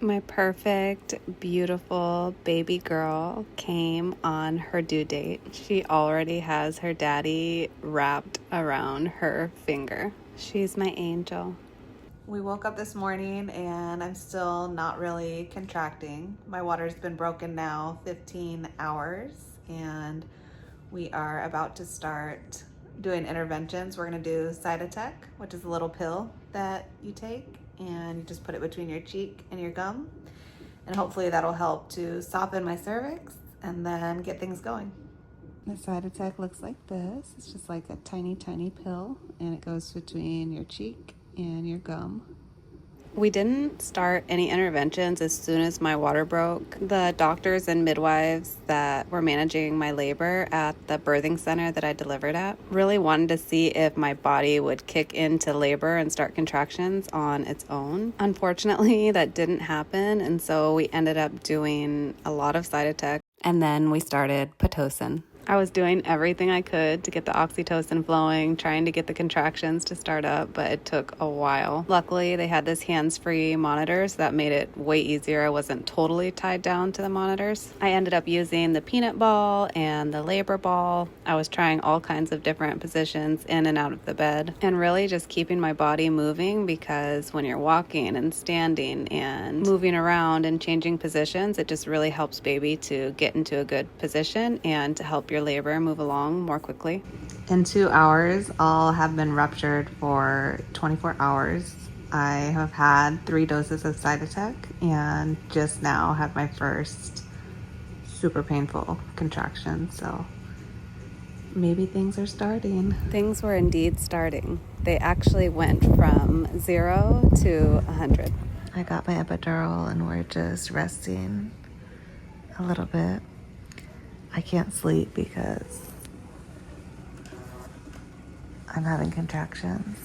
My perfect, beautiful baby girl came on her due date. She already has her daddy wrapped around her finger. She's my angel. We woke up this morning and I'm still not really contracting. My water's been broken now 15 hours and we are about to start doing interventions. We're going to do cytotec, which is a little pill that you take and you just put it between your cheek and your gum. And hopefully that'll help to soften my cervix and then get things going. The cytotec looks like this. It's just like a tiny, tiny pill and it goes between your cheek and your gum. We didn't start any interventions as soon as my water broke. The doctors and midwives that were managing my labor at the birthing center that I delivered at really wanted to see if my body would kick into labor and start contractions on its own. Unfortunately, that didn't happen, and so we ended up doing a lot of cytotec, and then we started Pitocin. I was doing everything I could to get the oxytocin flowing, trying to get the contractions to start up, but it took a while. Luckily, they had this hands-free monitor, so that made it way easier. I wasn't totally tied down to the monitors. I ended up using the peanut ball and the labor ball. I was trying all kinds of different positions in and out of the bed, and really just keeping my body moving, because when you're walking and standing and moving around and changing positions, it just really helps baby to get into a good position and to help your labor move along more quickly. In 2 hours, I'll have been ruptured for 24 hours. I have had 3 doses of cytotec and just now had my first super painful contraction. So maybe things are starting. Things were indeed starting. They actually went from 0 to 100. I got my epidural and we're just resting a little bit. I can't sleep because I'm having contractions.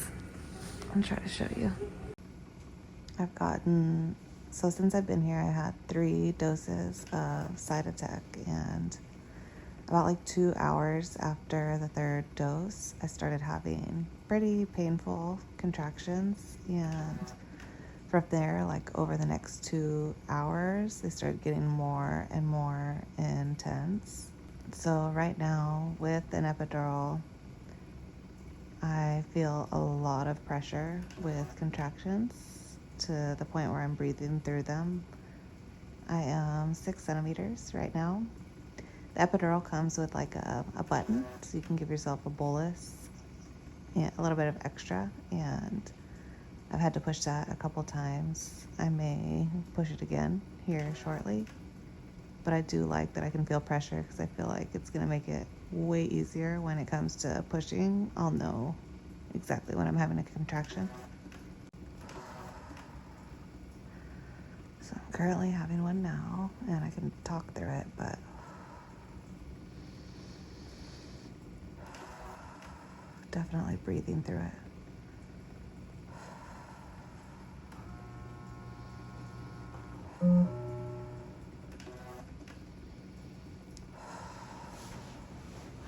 I'm trying to show you. So since I've been here, I had 3 doses of cytotec, and about like 2 hours after the 3rd dose, I started having pretty painful contractions, and from there, like over the next 2 hours, they started getting more and more intense. So right now, with an epidural, I feel a lot of pressure with contractions to the point where I'm breathing through them. I am 6 centimeters right now. The epidural comes with like a button, so you can give yourself a bolus and a little bit of extra, and I've had to push that a couple times. I may push it again here shortly, but I do like that I can feel pressure because I feel like it's going to make it way easier when it comes to pushing. I'll know exactly when I'm having a contraction. So I'm currently having one now, and I can talk through it, but definitely breathing through it.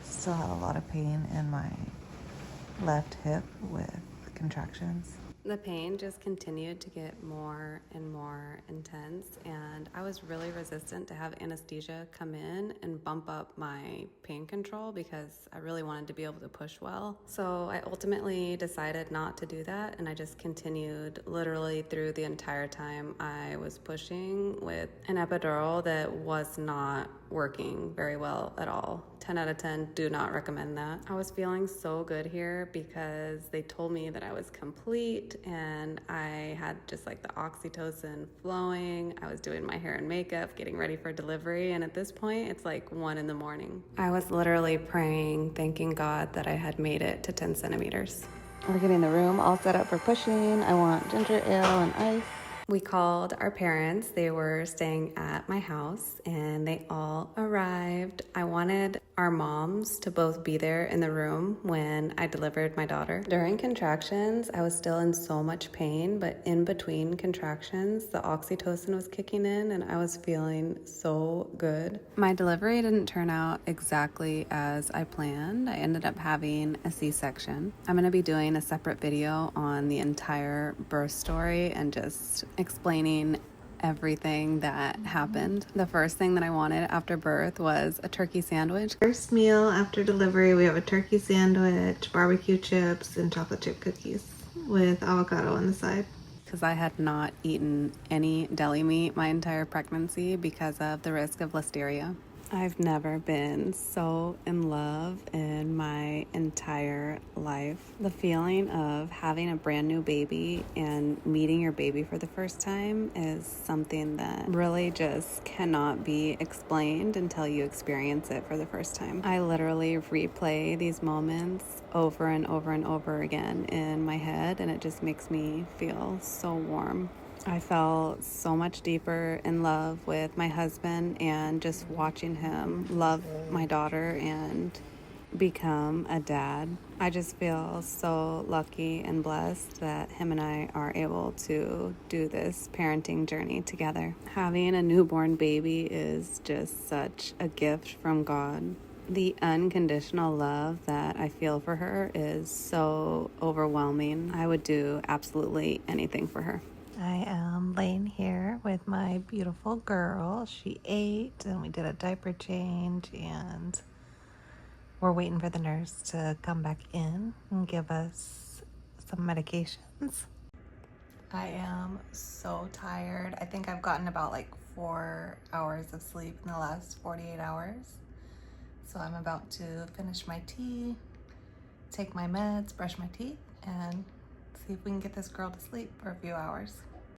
Still have a lot of pain in my left hip with contractions. The pain just continued to get more and more intense, and I was really resistant to have anesthesia come in and bump up my pain control because I really wanted to be able to push well. So I ultimately decided not to do that, and I just continued literally through the entire time I was pushing with an epidural that was not working very well at all. 10 out of 10, do not recommend that. I was feeling so good here because they told me that I was complete and I had just like the oxytocin flowing. I was doing my hair and makeup, getting ready for delivery, and at this point it's like 1 a.m. I was literally praying, thanking God that I had made it to 10 centimeters. We're getting the room all set up for pushing. I want ginger ale and ice. We called our parents. They were staying at my house and they all arrived. I wanted our moms to both be there in the room when I delivered my daughter. During contractions, I was still in so much pain, but in between contractions, the oxytocin was kicking in and I was feeling so good. My delivery didn't turn out exactly as I planned. I ended up having a C-section. I'm going to be doing a separate video on the entire birth story and just explaining everything that happened. The first thing that I wanted after birth was a turkey sandwich. First meal after delivery, we have a turkey sandwich, barbecue chips, and chocolate chip cookies with avocado on the side. Because I had not eaten any deli meat my entire pregnancy because of the risk of listeria. I've never been so in love in my entire life. The feeling of having a brand new baby and meeting your baby for the first time is something that really just cannot be explained until you experience it for the first time. I literally replay these moments over and over and over again in my head, and it just makes me feel so warm. I felt so much deeper in love with my husband, and just watching him love my daughter and become a dad. I just feel so lucky and blessed that him and I are able to do this parenting journey together. Having a newborn baby is just such a gift from God. The unconditional love that I feel for her is so overwhelming. I would do absolutely anything for her. I am laying here with my beautiful girl. She ate and we did a diaper change, and we're waiting for the nurse to come back in and give us some medications. I am so tired. I think I've gotten about like 4 hours of sleep in the last 48 hours. So I'm about to finish my tea, take my meds, brush my teeth, and see if we can get this girl to sleep for a few hours.